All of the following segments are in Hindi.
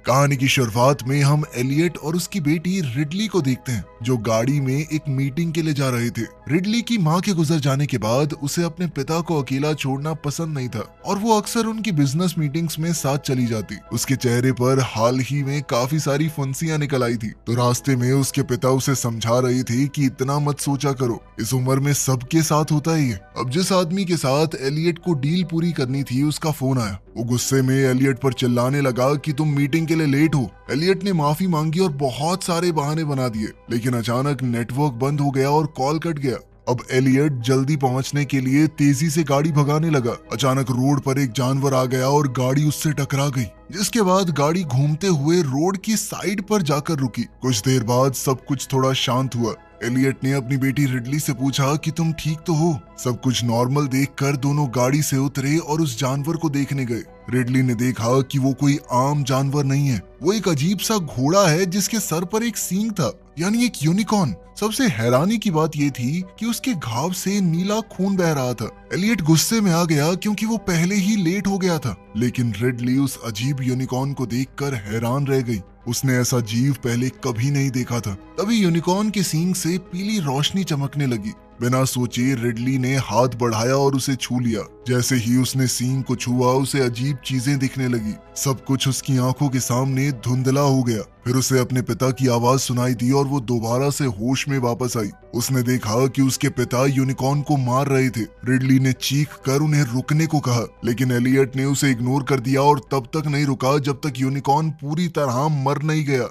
कहानी की शुरुआत में हम एलियट और उसकी बेटी रिडली को देखते हैं, जो गाड़ी में एक मीटिंग के लिए जा रहे थे। रिडली की मां के गुजर जाने के बाद उसे अपने पिता को अकेला छोड़ना पसंद नहीं था और वो अक्सर उनकी बिजनेस मीटिंग्स में साथ चली जाती। उसके चेहरे पर हाल ही में काफी सारी फुंसियां निकल आई थी, तो रास्ते में उसके पिता उसे समझा रहे थे कि इतना मत सोचा करो, इस उम्र में सबके साथ होता ही है। अब जिस आदमी के साथ एलियट को डील पूरी करनी थी, उसका फोन आया। वो गुस्से में एलियट पर चिल्लाने लगा कि तुम मीटिंग के लिए लेट हो। एलियट ने माफी मांगी और बहुत सारे बहाने बना दिए, लेकिन अचानक नेटवर्क बंद हो गया और कॉल कट गया। अब एलियट जल्दी पहुंचने के लिए तेजी से गाड़ी भगाने लगा। अचानक रोड पर एक जानवर आ गया और गाड़ी उससे टकरा गई, जिसके बाद गाड़ी घूमते हुए रोड की साइड पर जाकर रुकी। कुछ देर बाद सब कुछ थोड़ा शांत हुआ। एलियट ने अपनी बेटी रिडली से पूछा कि तुम ठीक तो हो। सब कुछ नॉर्मल देखकर दोनों गाड़ी से उतरे और उस जानवर को देखने गए। रिडली ने देखा कि वो कोई आम जानवर नहीं है, वो एक अजीब सा घोड़ा है जिसके सर पर एक सींग था, यानी एक यूनिकॉर्न। सबसे हैरानी की बात ये थी कि उसके घाव से नीला खून बह रहा था। एलियट गुस्से में आ गया क्योंकि वो पहले ही लेट हो गया था, लेकिन रिडली उस अजीब यूनिकॉर्न को देखकर हैरान रह गई। उसने ऐसा जीव पहले कभी नहीं देखा था। तभी यूनिकॉर्न के सींग से पीली रोशनी चमकने लगी। बिना सोचे रिडली ने हाथ बढ़ाया और उसे छू लिया। जैसे ही उसने सींग को छुआ, उसे अजीब चीजें दिखने लगी। सब कुछ उसकी आंखों के सामने धुंधला हो गया। फिर उसे अपने पिता की आवाज सुनाई दी और वो दोबारा से होश में वापस आई। उसने देखा कि उसके पिता यूनिकॉर्न को मार रहे थे। रिडली ने चीख कर उन्हें रुकने को कहा, लेकिन एलियट ने उसे इग्नोर कर दिया और तब तक नहीं रुका जब तक यूनिकॉर्न पूरी तरह मर नहीं गया।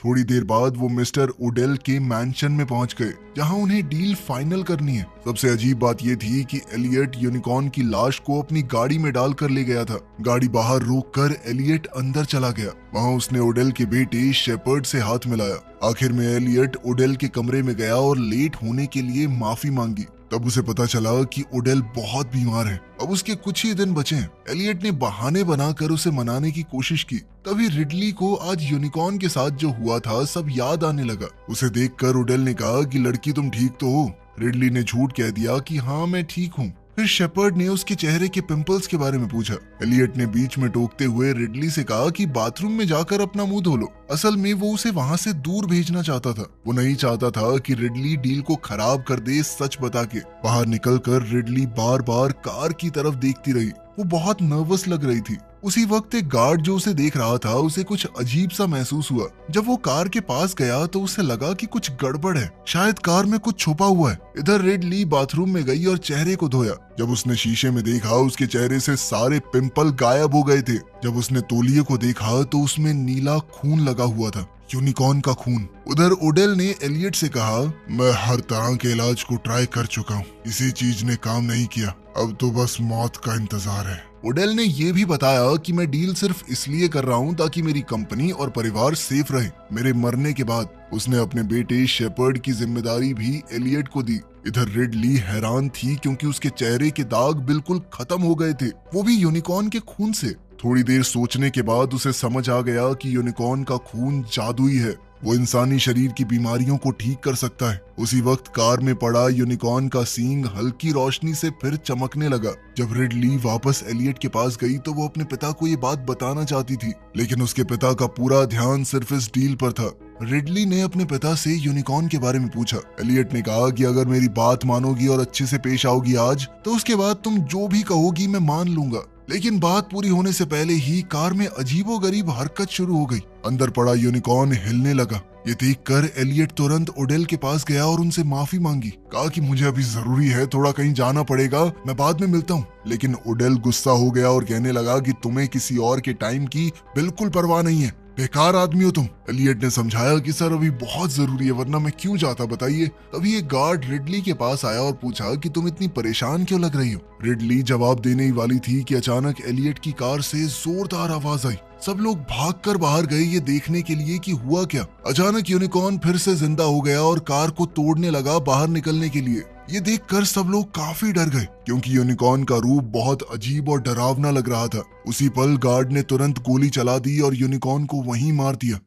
थोड़ी देर बाद वो मिस्टर ओडेल के मैंशन में पहुंच गए, जहां उन्हें डील फाइनल करनी है। सबसे अजीब बात ये थी कि एलियट यूनिकॉर्न की लाश को अपनी गाड़ी में डालकर ले गया था। गाड़ी बाहर रोककर एलियट अंदर चला गया। वहां उसने ओडेल के बेटे शेपर्ड से हाथ मिलाया। आखिर में एलियट ओडेल के कमरे में गया और लेट होने के लिए माफी मांगी। तब उसे पता चला कि ओडेल बहुत बीमार है, अब उसके कुछ ही दिन बचे हैं। एलियट ने बहाने बनाकर उसे मनाने की कोशिश की। तभी रिडली को आज यूनिकॉर्न के साथ जो हुआ था सब याद आने लगा। उसे देखकर ओडेल ने कहा कि लड़की तुम ठीक तो हो? रिडली ने झूठ कह दिया कि हाँ मैं ठीक हूँ। फिर शेपर्ड ने उसके चेहरे के पिंपल्स के बारे में पूछा। एलियट ने बीच में टोकते हुए रिडली से कहा कि बाथरूम में जाकर अपना मुंह धो लो। असल में वो उसे वहां से दूर भेजना चाहता था। वो नहीं चाहता था कि रिडली डील को खराब कर दे। सच बता के बाहर निकलकर रिडली बार बार कार की तरफ देखती रही। वो बहुत नर्वस लग रही थी। उसी वक्त एक गार्ड जो उसे देख रहा था, उसे कुछ अजीब सा महसूस हुआ। जब वो कार के पास गया तो उसे लगा कि कुछ गड़बड़ है, शायद कार में कुछ छुपा हुआ है। इधर रिडली बाथरूम में गई और चेहरे को धोया। जब उसने शीशे में देखा, उसके चेहरे से सारे पिंपल गायब हो गए थे। जब उसने तौलिए को देखा तो उसमें नीला खून लगा हुआ था, यूनिकॉर्न का खून। उधर ओडेल ने एलियट से कहा, मैं हर तरह के इलाज को ट्राई कर चुका हूँ, किसी चीज ने काम नहीं किया, अब तो बस मौत का इंतजार है। ओडेल ने यह भी बताया कि मैं डील सिर्फ इसलिए कर रहा हूँ ताकि मेरी कंपनी और परिवार सेफ रहे मेरे मरने के बाद। उसने अपने बेटे शेपर्ड की जिम्मेदारी भी एलियट को दी। इधर रिडली हैरान थी क्योंकि उसके चेहरे के दाग बिल्कुल खत्म हो गए थे, वो भी यूनिकॉर्न के खून से। थोड़ी देर सोचने के बाद उसे समझ आ गया कि यूनिकॉर्न का खून जादुई है, वो इंसानी शरीर की बीमारियों को ठीक कर सकता है। उसी वक्त कार में पड़ा यूनिकॉर्न का सींग हल्की रोशनी से फिर चमकने लगा। जब रिडली वापस एलियट के पास गई तो वो अपने पिता को ये बात बताना चाहती थी, लेकिन उसके पिता का पूरा ध्यान सिर्फ इस डील पर था। रिडली ने अपने पिता से यूनिकॉर्न के बारे में पूछा। एलियट ने कहा कि अगर मेरी बात मानोगी और अच्छे से पेश आओगी आज, तो उसके बाद तुम जो भी कहोगी मैं मान लूंगा। लेकिन बात पूरी होने से पहले ही कार में अजीबोगरीब हरकत शुरू हो गई। अंदर पड़ा यूनिकॉर्न हिलने लगा। ये देखकर एलियट तुरंत ओडेल के पास गया और उनसे माफी मांगी। कहा कि मुझे अभी जरूरी है, थोड़ा कहीं जाना पड़ेगा, मैं बाद में मिलता हूँ। लेकिन ओडेल गुस्सा हो गया और कहने लगा कि तुम्हें किसी और के टाइम की बिल्कुल परवाह नहीं है, बेकार आदमी हो तुम। एलियट ने समझाया कि सर अभी बहुत जरूरी है, वरना मैं क्यों जाता बताइए। तभी एक गार्ड रिडली के पास आया और पूछा कि तुम इतनी परेशान क्यों लग रही हो। रिडली जवाब देने ही वाली थी कि अचानक एलियट की कार से जोरदार आवाज आई। सब लोग भागकर बाहर गए ये देखने के लिए कि हुआ क्या। अचानक यूनिकॉर्न फिर से जिंदा हो गया और कार को तोड़ने लगा बाहर निकलने के लिए। ये देखकर सब लोग काफी डर गए क्योंकि यूनिकॉर्न का रूप बहुत अजीब और डरावना लग रहा था। उसी पल गार्ड ने तुरंत गोली चला दी और यूनिकॉर्न को वहीं मार दिया।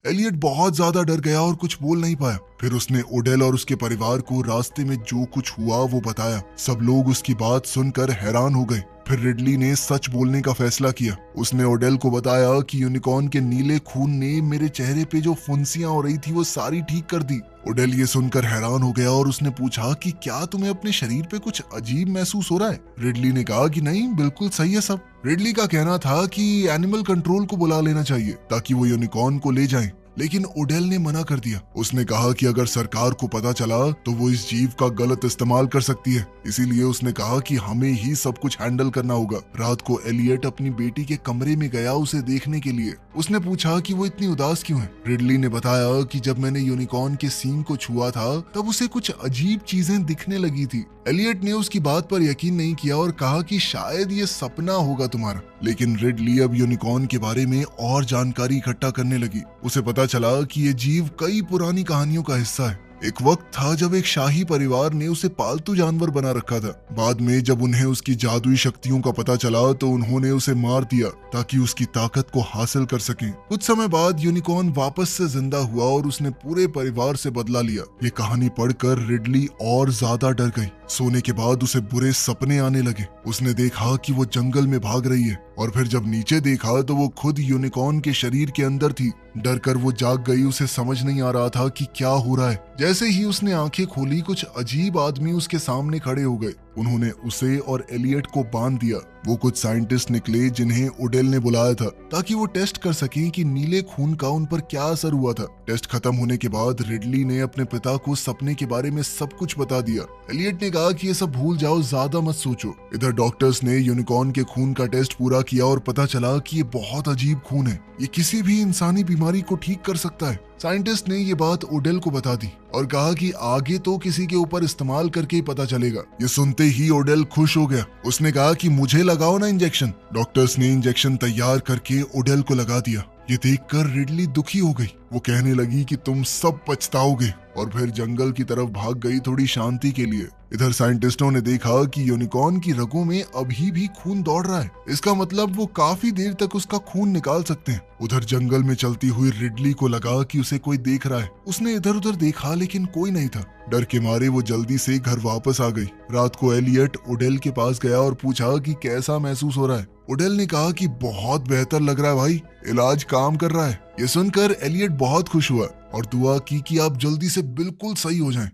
एलियट बहुत ज्यादा डर गया और कुछ बोल नहीं पाया। फिर उसने ओडेल और उसके परिवार को रास्ते में जो कुछ हुआ वो बताया। सब लोग उसकी बात सुनकर हैरान हो गए। फिर रिडली ने सच बोलने का फैसला किया। उसने ओडेल को बताया कि यूनिकॉर्न के नीले खून ने मेरे चेहरे पे जो फुंसियां हो रही थी वो सारी ठीक कर दी। ओडेल ये सुनकर हैरान हो गया और उसने पूछा कि क्या तुम्हें अपने शरीर पे कुछ अजीब महसूस हो रहा है? रिडली ने कहा कि नहीं, बिल्कुल सही है सब। रिडली का कहना था कि एनिमल कंट्रोल को बुला लेना चाहिए ताकि वो यूनिकॉर्न को ले जाएं। लेकिन ओडेल ने मना कर दिया। उसने कहा कि अगर सरकार को पता चला तो वो इस जीव का गलत इस्तेमाल कर सकती है, इसीलिए उसने कहा कि हमें ही सब कुछ हैंडल करना होगा। रात को एलियट अपनी बेटी के कमरे में गया उसे देखने के लिए। उसने पूछा कि वो इतनी उदास क्यों है। रिडली ने बताया कि जब मैंने यूनिकॉर्न के सींग को छुआ था तब उसे कुछ अजीब चीजें दिखने लगी थी। एलियट ने उसकी बात पर यकीन नहीं किया और कहा कि शायद ये सपना होगा तुम्हारा। लेकिन रिडली अब यूनिकॉर्न के बारे में और जानकारी इकट्ठा करने लगी। उसे पता चला कि ये जीव कई पुरानी कहानियों का हिस्सा है। एक वक्त था जब एक शाही परिवार ने उसे पालतू जानवर बना रखा था। बाद में जब उन्हें उसकी जादुई शक्तियों का पता चला तो उन्होंने उसे मार दिया ताकि उसकी ताकत को हासिल कर सकें। कुछ समय बाद यूनिकॉर्न वापस से जिंदा हुआ और उसने पूरे परिवार से बदला लिया। ये कहानी पढ़कर रिडली और ज्यादा डर गई। सोने के बाद उसे बुरे सपने आने लगे। उसने देखा कि वो जंगल में भाग रही है और फिर जब नीचे देखा तो वो खुद यूनिकॉर्न के शरीर के अंदर थी। डर कर वो जाग गई। उसे समझ नहीं आ रहा था कि क्या हो रहा है। जैसे ही उसने आंखें खोली कुछ अजीब आदमी उसके सामने खड़े हो गए। उन्होंने उसे और एलियट को बांध दिया। वो कुछ साइंटिस्ट निकले जिन्हें ओडेल ने बुलाया था ताकि वो टेस्ट कर सकें कि नीले खून का उन पर क्या असर हुआ था। टेस्ट खत्म होने के बाद रिडली ने अपने पिता को सपने के बारे में सब कुछ बता दिया। एलियट ने कहा कि ये सब भूल जाओ, ज्यादा मत सोचो। इधर डॉक्टर्स ने यूनिकॉर्न के खून का टेस्ट पूरा किया और पता चला कि ये बहुत अजीब खून है। ये किसी भी इंसानी बीमारी को ठीक कर सकता है। साइंटिस्ट ने ये बात ओडेल को बता दी और कहा कि आगे तो किसी के ऊपर इस्तेमाल करके ही पता चलेगा। ये सुनते ही ओडेल खुश हो गया। उसने कहा कि मुझे लगाओ ना इंजेक्शन। डॉक्टर्स ने इंजेक्शन तैयार करके ओडेल को लगा दिया। ये देखकर रिडली दुखी हो गई। वो कहने लगी कि तुम सब पछताओगे और फिर जंगल की तरफ भाग गई थोड़ी शांति के लिए। इधर साइंटिस्टों ने देखा कि यूनिकॉर्न की रगों में अभी भी खून दौड़ रहा है। इसका मतलब वो काफी देर तक उसका खून निकाल सकते हैं। उधर जंगल में चलती हुई रिडली को लगा कि उसे कोई देख रहा है। उसने इधर उधर देखा लेकिन कोई नहीं था। डर के मारे वो जल्दी से घर वापस आ गई। रात को एलियट ओडेल के पास गया और पूछा कि कैसा महसूस हो रहा है। ओडेल ने कहा कि बहुत बेहतर लग रहा है भाई, इलाज काम कर रहा है। ये सुनकर एलियट बहुत खुश हुआ और दुआ की कि आप जल्दी से बिल्कुल सही हो जाएं।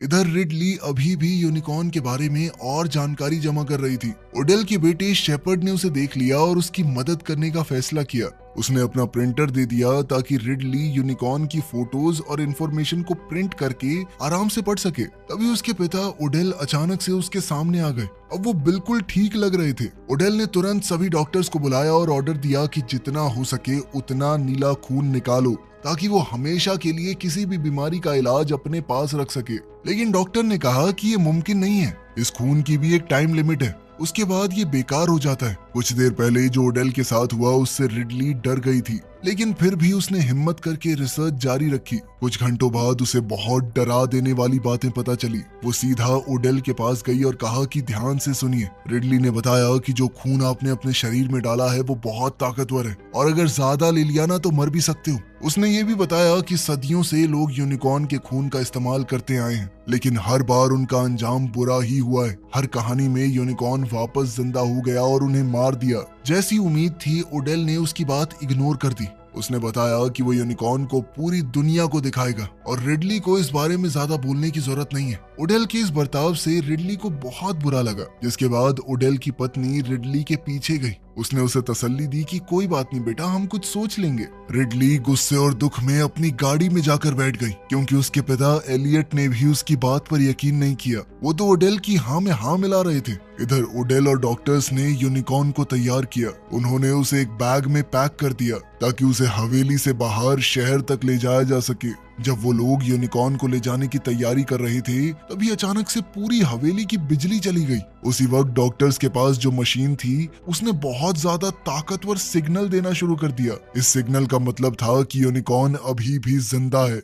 इधर रिडली अभी भी यूनिकॉर्न के बारे में और जानकारी जमा कर रही थी। ओडेल के बेटे शेपर्ड ने उसे देख लिया और उसकी मदद करने का फैसला किया। उसने अपना प्रिंटर दे दिया ताकि रिडली यूनिकॉर्न की फोटोज और इंफॉर्मेशन को प्रिंट करके आराम से पढ़ सके। तभी उसके पिता ओडेल अचानक से उसके सामने आ गए। अब वो बिल्कुल ठीक लग रहे थे। ओडेल ने तुरंत सभी डॉक्टर्स को बुलाया और ऑर्डर दिया कि जितना हो सके उतना नीला खून निकालो ताकि वो हमेशा के लिए किसी भी बीमारी का इलाज अपने पास रख सके। लेकिन डॉक्टर ने कहा कि ये मुमकिन नहीं है। इस खून की भी एक टाइम लिमिट है, उसके बाद ये बेकार हो जाता है। कुछ देर पहले जो ओडेल के साथ हुआ उससे रिडली डर गई थी, लेकिन फिर भी उसने हिम्मत करके रिसर्च जारी रखी। कुछ घंटों बाद उसे बहुत डरा देने वाली बातें पता चली। वो सीधा ओडेल के पास गई और कहा कि ध्यान से सुनिए। रिडली ने बताया कि जो खून आपने अपने शरीर में डाला है वो बहुत ताकतवर है और अगर ज्यादा ले लिया ना तो मर भी सकते हो। उसने ये भी बताया कि सदियों से लोग यूनिकॉर्न के खून का इस्तेमाल करते आए हैं, लेकिन हर बार उनका अंजाम बुरा ही हुआ है। हर कहानी में यूनिकॉर्न वापस जिंदा हो गया और उन्हें मार दिया। जैसी उम्मीद थी ओडेल ने उसकी बात इग्नोर कर दी। उसने बताया कि वो यूनिकॉर्न को पूरी दुनिया को दिखाएगा और रिडली को इस बारे में ज्यादा बोलने की जरूरत नहीं है। ओडेल के इस बर्ताव से रिडली को बहुत बुरा लगा, जिसके बाद ओडेल की पत्नी रिडली के पीछे गई। उसने उसे तसल्ली दी कि कोई बात नहीं बेटा, हम कुछ सोच लेंगे। रिडली गुस्से और दुख में अपनी गाड़ी में जाकर बैठ गई, क्योंकि उसके पिता एलियट ने भी उसकी बात पर यकीन नहीं किया। वो तो ओडेल की हाँ में हाँ मिला रहे थे। इधर ओडेल और डॉक्टर्स ने यूनिकॉर्न को तैयार किया। उन्होंने उसे एक बैग में पैक कर दिया ताकि उसे हवेली से बाहर शहर तक ले जाया जा सके। जब वो लोग यूनिकॉर्न को ले जाने की तैयारी कर रहे थे तभी अचानक से पूरी हवेली की बिजली चली गई। उसी वक्त डॉक्टर्स के पास जो मशीन थी उसने बहुत ज्यादा ताकतवर सिग्नल देना शुरू कर दिया। इस सिग्नल का मतलब था कि यूनिकॉर्न अभी भी जिंदा है।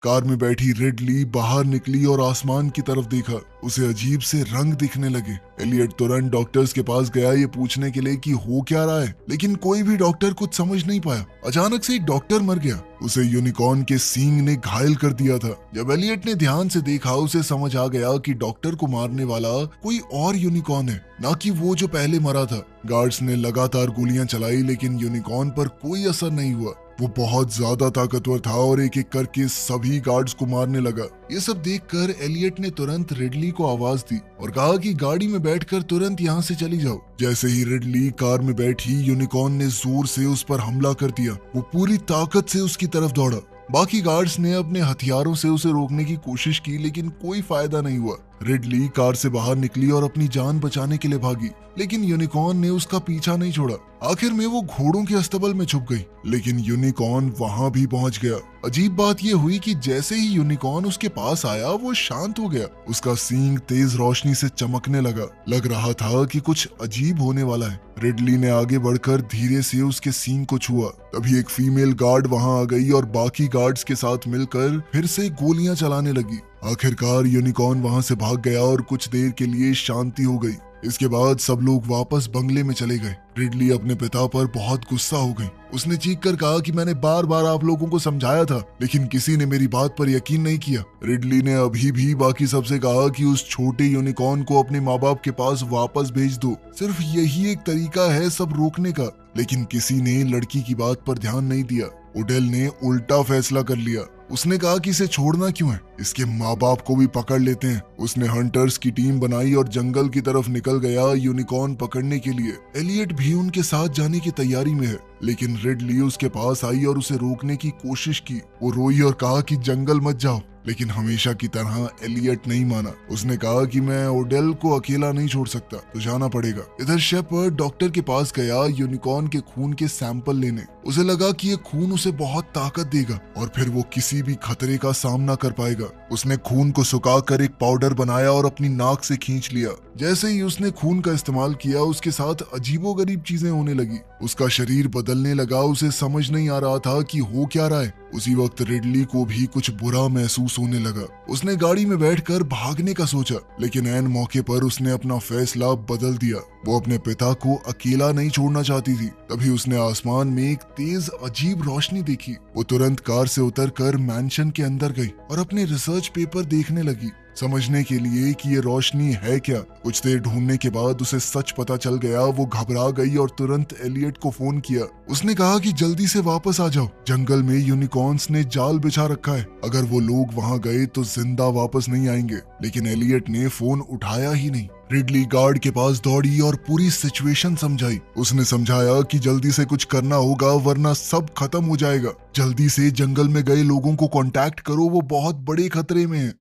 कार में बैठी रिडली बाहर निकली और आसमान की तरफ देखा। उसे अजीब से रंग दिखने लगे। एलियट तुरंत डॉक्टर्स के पास गया ये पूछने के लिए कि हो क्या रहा है, लेकिन कोई भी डॉक्टर कुछ समझ नहीं पाया। अचानक से एक डॉक्टर मर गया। उसे यूनिकॉर्न के सींग ने घायल कर दिया था। जब एलियट ने ध्यान से देखा, उसे समझ आ गया कि डॉक्टर को मारने वाला कोई और यूनिकॉर्न है, ना कि वो जो पहले मरा था। गार्ड्स ने लगातार गोलियां चलाई, लेकिन यूनिकॉर्न पर कोई असर नहीं हुआ। वो बहुत ज्यादा ताकतवर था और एक एक करके सभी गार्ड्स को मारने लगा। ये सब देखकर एलियट ने तुरंत रिडली को आवाज दी और कहा कि गाड़ी में बैठकर तुरंत यहाँ से चली जाओ। जैसे ही रिडली कार में बैठी, यूनिकॉर्न ने जोर से उस पर हमला कर दिया। वो पूरी ताकत से उसकी तरफ दौड़ा। बाकी गार्ड्स ने अपने हथियारों से उसे रोकने की कोशिश की, लेकिन कोई फायदा नहीं हुआ। रिडली कार से बाहर निकली और अपनी जान बचाने के लिए भागी, लेकिन यूनिकॉर्न ने उसका पीछा नहीं छोड़ा। आखिर में वो घोड़ों के अस्तबल में छुप गई, लेकिन यूनिकॉर्न वहां भी पहुंच गया। अजीब बात यह हुई कि जैसे ही यूनिकॉर्न उसके पास आया, वो शांत हो गया। उसका सींग तेज रोशनी से चमकने लगा। लग रहा था कि कुछ अजीब होने वाला है। रिडली ने आगे बढ़कर धीरे से उसके सींग को छुआ। तभी एक फीमेल गार्ड वहां आ गई और बाकी गार्ड्स के साथ मिलकर फिर से गोलियां चलाने लगी। आखिरकार यूनिकॉर्न वहां से भाग गया और कुछ देर के लिए शांति हो गई। इसके बाद सब लोग वापस बंगले में चले गए। रिडली अपने पिता पर बहुत गुस्सा हो गई। उसने चीख कर कहा कि मैंने बार बार आप लोगों को समझाया था, लेकिन किसी ने मेरी बात पर यकीन नहीं किया। रिडली ने अभी भी बाकी सबसे कहा कि उस छोटे यूनिकॉर्न को अपने माँ बाप के पास वापस भेज दो। सिर्फ यही एक तरीका है सब रोकने का। लेकिन किसी ने लड़की की बात पर ध्यान नहीं दिया। ओडेल ने उल्टा फैसला कर लिया। उसने कहा कि इसे छोड़ना क्यों है, इसके माँ बाप को भी पकड़ लेते हैं। उसने हंटर्स की टीम बनाई और जंगल की तरफ निकल गया यूनिकॉर्न पकड़ने के लिए। एलियट भी उनके साथ जाने की तैयारी में है, लेकिन रिडली उसके पास आई और उसे रोकने की कोशिश की। वो रोई और कहा कि जंगल मत जाओ, लेकिन हमेशा की तरह एलियट नहीं माना। उसने कहा कि मैं ओडेल को अकेला नहीं छोड़ सकता, तो जाना पड़ेगा। इधर शेपर्ड डॉक्टर के पास गया यूनिकॉर्न के खून के सैंपल लेने। उसे लगा कि ये खून उसे बहुत ताकत देगा और फिर वो किसी भी खतरे का सामना कर पाएगा। उसने खून को सुखाकर एक पाउडर बनाया और अपनी नाक से खींच लिया। जैसे ही उसने खून का इस्तेमाल किया, उसके साथ अजीबोगरीब चीजें होने लगी। उसका शरीर बदलने लगा। उसे समझ नहीं आ रहा था कि हो क्या रहा है। उसी वक्त रिडली को भी कुछ बुरा महसूस होने लगा। उसने गाड़ी में बैठकर भागने का सोचा, लेकिन ऐन मौके पर उसने अपना फैसला बदल दिया। वो अपने पिता को अकेला नहीं छोड़ना चाहती थी। तभी उसने आसमान में एक तेज अजीब रोशनी देखी। वो तुरंत कार से उतरकर मैंशन के अंदर गई और अपने रिसर्च पेपर देखने लगी, समझने के लिए कि ये रोशनी है क्या। कुछ देर ढूंढने के बाद उसे सच पता चल गया। वो घबरा गई और तुरंत एलियट को फोन किया। उसने कहा कि जल्दी से वापस आ जाओ, जंगल में यूनिकॉर्न्स ने जाल बिछा रखा है। अगर वो लोग वहां गए तो जिंदा वापस नहीं आएंगे। लेकिन एलियट ने फोन उठाया ही नहीं। रिडली गार्ड के पास दौड़ी और पूरी सिचुएशन समझाई। उसने समझाया कि जल्दी से कुछ करना होगा, वरना सब खत्म हो जाएगा। जल्दी से जंगल में गए लोगों को कांटेक्ट करो, वो बहुत बड़े खतरे में है।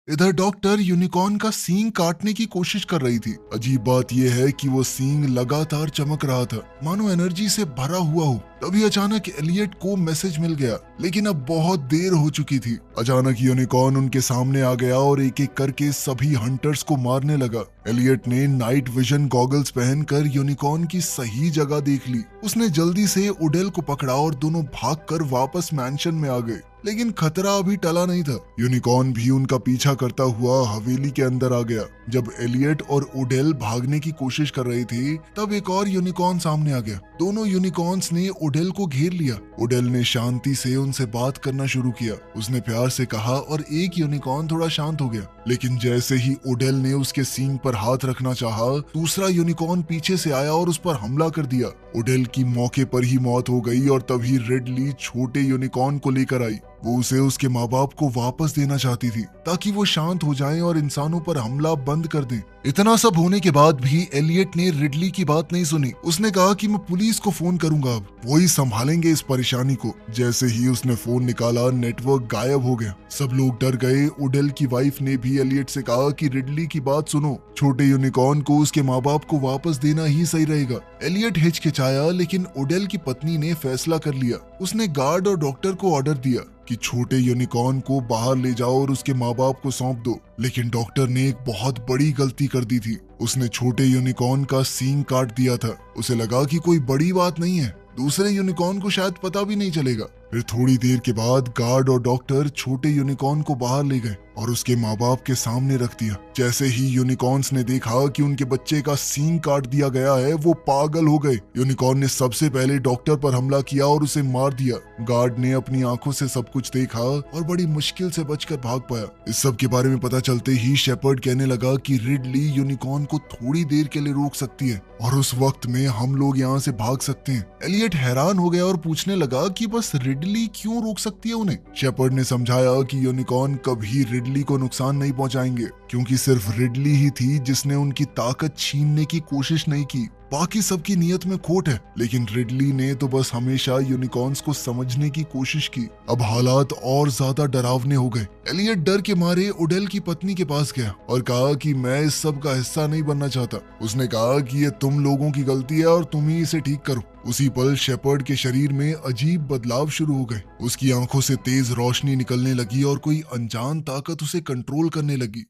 इधर डॉक्टर यूनिकॉर्न का सींग काटने की कोशिश कर रही थी। अजीब बात यह है कि वो सींग लगातार चमक रहा था, मानो एनर्जी से भरा हुआ हो। तभी अचानक एलियट को मैसेज मिल गया, लेकिन अब बहुत देर हो चुकी थी। अचानक यूनिकॉर्न उनके सामने आ गया और एक एक करके सभी हंटर्स को मारने लगा। एलियट ने नाइट विजन गॉगल्स पहनकर यूनिकॉर्न की सही जगह देख ली। उसने जल्दी से ओडेल को पकड़ा और दोनों भागकर वापस मैंशन में आ गए। लेकिन खतरा अभी टला नहीं था। यूनिकॉर्न भी उनका पीछा करता हुआ हवेली के अंदर आ गया। जब एलियट और ओडेल भागने की कोशिश कर रहे थे, तब एक और यूनिकॉर्न सामने आ गया। दोनों यूनिकॉर्न्स ने ओडेल को घेर लिया। ओडेल ने शांति से उनसे बात करना शुरू किया। उसने प्यार से कहा और एक यूनिकॉर्न थोड़ा शांत हो गया। लेकिन जैसे ही ओडेल ने उसके सींग पर हाथ रखना चाहा, दूसरा यूनिकॉर्न पीछे से आया और उस पर हमला कर दिया। ओडेल की मौके पर ही मौत हो गई और तभी रिडली छोटे यूनिकॉर्न को लेकर आई। वो उसे उसके माँ बाप को वापस देना चाहती थी, ताकि वो शांत हो जाएं और इंसानों पर हमला बंद कर दें। इतना सब होने के बाद भी एलियट ने रिडली की बात नहीं सुनी। उसने कहा कि मैं पुलिस को फोन करूंगा, अब वो ही संभालेंगे इस परेशानी को। जैसे ही उसने फोन निकाला, नेटवर्क गायब हो गया। सब लोग डर गए। ओडेल की वाइफ ने भी एलियट से कहा कि रिडली की बात सुनो, छोटे यूनिकॉर्न को उसके माँ बाप को वापस देना ही सही रहेगा। एलियट हिचकिचाया, लेकिन ओडेल की पत्नी ने फैसला कर लिया। उसने गार्ड और डॉक्टर को ऑर्डर दिया कि छोटे यूनिकॉर्न को बाहर ले जाओ और उसके माँ बाप को सौंप दो। लेकिन डॉक्टर ने एक बहुत बड़ी गलती कर दी थी। उसने छोटे यूनिकॉर्न का सींग काट दिया था। उसे लगा कि कोई बड़ी बात नहीं है, दूसरे यूनिकॉर्न को शायद पता भी नहीं चलेगा। फिर थोड़ी देर के बाद गार्ड और डॉक्टर छोटे यूनिकॉर्न को बाहर ले गए और उसके माँ बाप के सामने रख दिया। जैसे ही यूनिकॉर्न्स ने देखा कि उनके बच्चे का सींग काट दिया गया है, वो पागल हो गए। यूनिकॉर्न ने सबसे पहले डॉक्टर पर हमला किया और उसे मार दिया। गार्ड ने अपनी आंखों से सब कुछ देखा और बड़ी मुश्किल से बचकर भाग पाया। इस सब के बारे में पता चलते ही शेपर्ड कहने लगा कि रिडली यूनिकॉर्न को थोड़ी देर के लिए रोक सकती है और उस वक्त में हम लोग यहाँ से भाग सकते हैं। एलियट हैरान हो गया और पूछने लगा कि बस रिडली क्यों रोक सकती है उन्हें। शेपर्ड ने समझाया कि यूनिकॉर्न कभी रिडली को नुकसान नहीं पहुंचाएंगे, क्योंकि सिर्फ रिडली ही थी जिसने उनकी ताकत छीनने की कोशिश नहीं की। बाकी सबकी नीयत में खोट है, लेकिन रिडली ने तो बस हमेशा यूनिकॉर्न्स को समझने की कोशिश की। अब हालात और ज्यादा डरावने हो गए। एलियट डर के मारे ओडेल की पत्नी के पास गया और कहा कि मैं इस सब का हिस्सा नहीं बनना चाहता। उसने कहा कि ये तुम लोगों की गलती है और तुम ही इसे ठीक करो। उसी पल शेपर्ड के शरीर में अजीब बदलाव शुरू हो गए। उसकी आंखों से तेज रोशनी निकलने लगी और कोई अनजान ताकत उसे कंट्रोल करने लगी।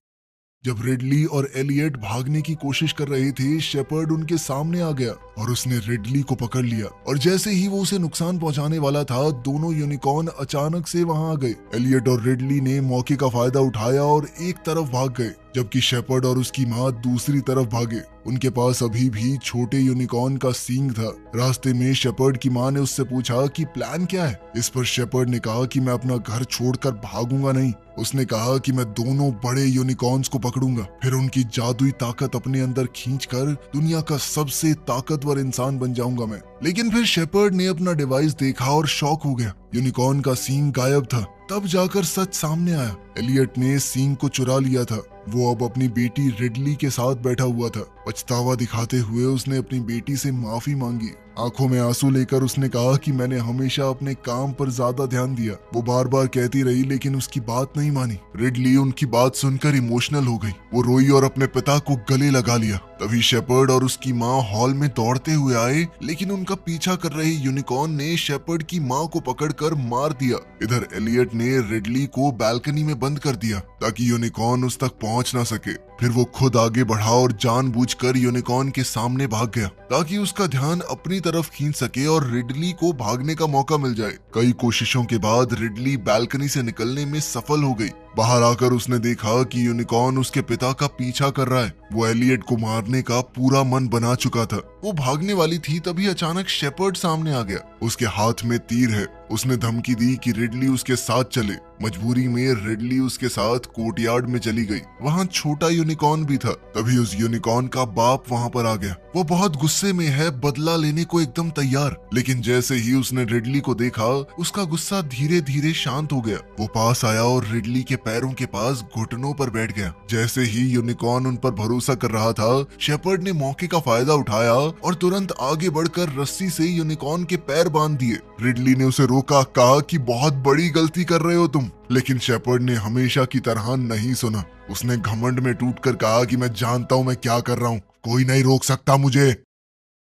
जब रिडली और एलियट भागने की कोशिश कर रहे थे, शेपर्ड उनके सामने आ गया और उसने रिडली को पकड़ लिया और जैसे ही वो उसे नुकसान पहुंचाने वाला था, दोनों यूनिकॉर्न अचानक से वहां आ गए। एलियट और रिडली ने मौके का फायदा उठाया और एक तरफ भाग गए, जबकि शेपर्ड और उसकी माँ दूसरी तरफ भागे। उनके पास अभी भी छोटे यूनिकॉर्न का सींग था। रास्ते में शेपर्ड की माँ ने उससे पूछा कि प्लान क्या है। इस पर शेपर्ड ने कहा कि मैं अपना घर छोड़कर भागूंगा नहीं। उसने कहा कि मैं दोनों बड़े यूनिकॉर्न्स को पकड़ूंगा, फिर उनकी जादुई ताकत अपने अंदर खींचकर दुनिया का सबसे ताकतवर इंसान बन जाऊंगा मैं। लेकिन फिर शेपर्ड ने अपना डिवाइस देखा और शॉक हो गया। यूनिकॉर्न का सींग गायब था। तब जाकर सच सामने आया। एलियट ने सींग को चुरा लिया था। वो अब अपनी बेटी रिडली के साथ बैठा हुआ था। पछतावा दिखाते हुए उसने अपनी बेटी से माफी मांगी। आंखों में आंसू लेकर उसने कहा कि मैंने हमेशा अपने काम पर ज्यादा ध्यान दिया। वो बार बार कहती रही, लेकिन उसकी बात नहीं मानी। रिडली उनकी बात सुनकर इमोशनल हो गई। वो रोई और अपने पिता को गले लगा लिया। तभी शेपर्ड और उसकी माँ हॉल में दौड़ते हुए आए, लेकिन उनका पीछा कर रहे यूनिकॉर्न ने शेपर्ड की माँ को पकड़कर मार दिया। इधर एलियट ने रिडली को बालकनी में बंद कर दिया ताकि यूनिकॉर्न उस तक पहुंच ना सके। फिर वो खुद आगे बढ़ा और जानबूझकर यूनिकॉर्न के सामने भाग गया ताकि उसका ध्यान अपनी तरफ खींच सके और रिडली को भागने का मौका मिल जाए। कई कोशिशों के बाद रिडली बालकनी से निकलने में सफल हो गई। बाहर आकर उसने देखा कि यूनिकॉर्न उसके पिता का पीछा कर रहा है। वो एलियट को मारने का पूरा मन बना चुका था। वो भागने वाली थी, तभी अचानक शेपर्ड सामने आ गया। उसके हाथ में तीर है। उसने धमकी दी कि रिडली उसके साथ चले। मजबूरी में रिडली उसके साथ कोर्टयार्ड में चली गई। वहाँ छोटा यूनिकॉर्न भी था। तभी उस यूनिकॉर्न का बाप वहाँ पर आ गया। वो बहुत गुस्से में है, बदला लेने को एकदम तैयार। लेकिन जैसे ही उसने रिडली को देखा, उसका गुस्सा धीरे धीरे शांत हो गया। वो पास आया और रिडली के पैरों के पास घुटनों पर बैठ गया। जैसे ही यूनिकॉर्न उन पर भरोसा कर रहा था, शेपर्ड ने मौके का फायदा उठाया और तुरंत आगे बढ़कर रस्सी से यूनिकॉर्न के पैर बांध दिए। रिडली ने उसे रोका, कहा कि बहुत बड़ी गलती कर रहे हो तुम। लेकिन शेपर्ड ने हमेशा की तरह नहीं सुना। उसने घमंड में टूटकर कहा कि मैं जानता हूँ मैं क्या कर रहा हूँ, कोई नहीं रोक सकता मुझे।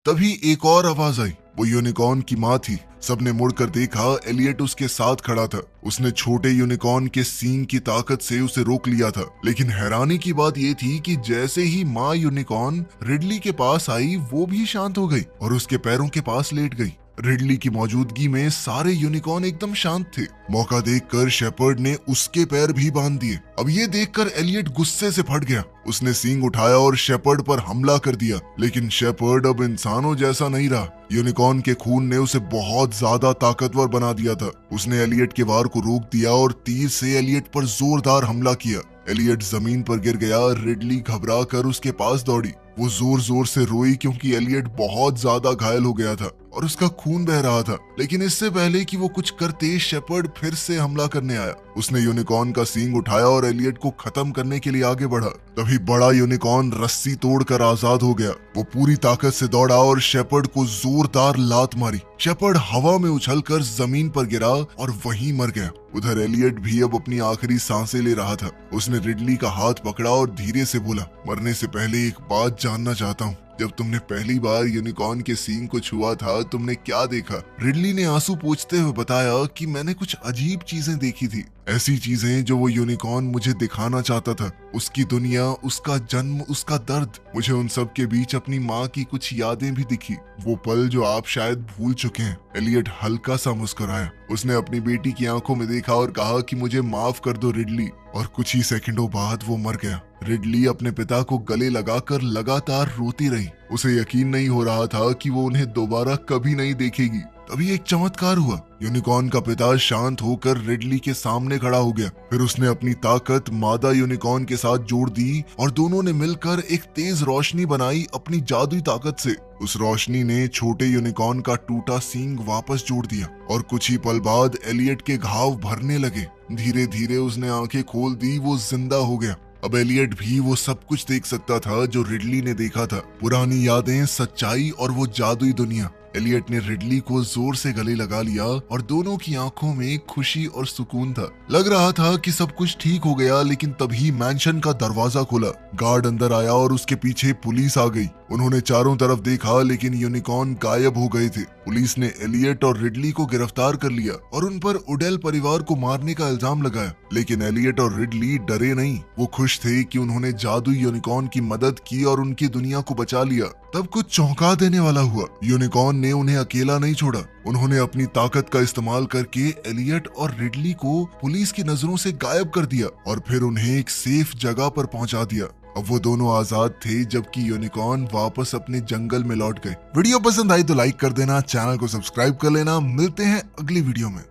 तभी एक और आवाज आई। वो यूनिकॉर्न की माँ थी। सबने मुड़कर देखा, एलियट उसके साथ खड़ा था। उसने छोटे यूनिकॉर्न के सींग की ताकत से उसे रोक लिया था। लेकिन हैरानी की बात ये थी कि जैसे ही माँ यूनिकॉर्न रिडली के पास आई, वो भी शांत हो गई और उसके पैरों के पास लेट गई। रिडली की मौजूदगी में सारे यूनिकॉर्न एकदम शांत थे। मौका देखकर शेपर्ड ने उसके पैर भी बांध दिए। अब ये देखकर एलियट गुस्से से फट गया। उसने सींग उठाया और शेपर्ड पर हमला कर दिया। लेकिन शेपर्ड अब इंसानों जैसा नहीं रहा। यूनिकॉर्न के खून ने उसे बहुत ज्यादा ताकतवर बना दिया था। उसने एलियट के वार को रोक दिया और तीर से एलियट पर जोरदार हमला किया। एलियट जमीन पर गिर गया। रिडली घबरा कर उसके पास दौड़ी। वो जोर जोर से रोई क्योंकि एलियट बहुत ज्यादा घायल हो गया था और उसका खून बह रहा था। लेकिन इससे पहले कि वो कुछ करते, शेपर्ड फिर से हमला करने आया। उसने यूनिकॉर्न का सींग उठाया और एलियट को खत्म करने के लिए आगे बढ़ा। तभी बड़ा यूनिकॉर्न रस्सी तोड़कर आजाद हो गया। वो पूरी ताकत से दौड़ा और शेपर्ड को जोरदार लात मारी। शेपर्ड हवा में उछलकर जमीन पर गिरा और वहीं मर गया। उधर एलियट भी अब अपनी आखिरी सांसें ले रहा था। उसने रिडली का हाथ पकड़ा और धीरे से बोला, मरने से पहले एक बात जानना चाहता हूँ। जब तुमने पहली बार यूनिकॉर्न के सींग को छुआ था, तुमने क्या देखा? रिडली ने आंसू पोंछते हुए बताया कि मैंने कुछ अजीब चीजें देखी थी। ऐसी चीजें जो वो यूनिकॉर्न मुझे दिखाना चाहता था, उसकी दुनिया, उसका जन्म, उसका दर्द। मुझे उन सब के बीच अपनी माँ की कुछ यादें भी दिखी, वो पल जो आप शायद भूल चुके हैं। एलियट हल्का सा मुस्कुराया। उसने अपनी बेटी की आंखों में देखा और कहा कि मुझे माफ कर दो रिडली। और कुछ ही सेकंडों बाद वो मर गया। रिडली अपने पिता को गले लगाकर लगातार रोती रही। उसे यकीन नहीं हो रहा था कि वो उन्हें दोबारा कभी नहीं देखेगी। तभी एक चमत्कार हुआ। यूनिकॉर्न का पिता शांत होकर रिडली के सामने खड़ा हो गया। फिर उसने अपनी ताकत मादा यूनिकॉर्न के साथ जोड़ दी और दोनों ने मिलकर एक तेज रोशनी बनाई अपनी जादुई ताकत से। उस रोशनी ने छोटे यूनिकॉर्न का टूटा सींग वापस जोड़ दिया और कुछ ही पल बाद एलियट के घाव भरने लगे। धीरे धीरे उसने आंखें खोल दी, वो जिंदा हो गया। अब एलियट भी वो सब कुछ देख सकता था जो रिडली ने देखा था। पुरानी यादें, सच्चाई और वो जादुई दुनिया। एलियट ने रिडली को जोर से गले लगा लिया और दोनों की आंखों में खुशी और सुकून था। लग रहा था कि सब कुछ ठीक हो गया, लेकिन तभी मैंशन का दरवाजा खुला। गार्ड अंदर आया और उसके पीछे पुलिस आ गई। उन्होंने चारों तरफ देखा, लेकिन यूनिकॉर्न गायब हो गए थे। पुलिस ने एलियट और रिडली को गिरफ्तार कर लिया और उन पर उडेल परिवार को मारने का इल्जाम लगाया। लेकिन एलियट और रिडली डरे नहीं। वो खुश थे कि उन्होंने जादुई यूनिकॉर्न की मदद की और उनकी दुनिया को बचा लिया। तब कुछ चौंका देने वाला हुआ। यूनिकॉर्न ने उन्हें अकेला नहीं छोड़ा। उन्होंने अपनी ताकत का इस्तेमाल करके एलियट और रिडली को पुलिस की नजरों से गायब कर दिया और फिर उन्हें एक सेफ जगह पर पहुंचा दिया। अब वो दोनों आजाद थे, जबकि यूनिकॉर्न वापस अपने जंगल में लौट गए। वीडियो पसंद आई तो लाइक कर देना, चैनल को सब्सक्राइब कर लेना। मिलते हैं अगली वीडियो में।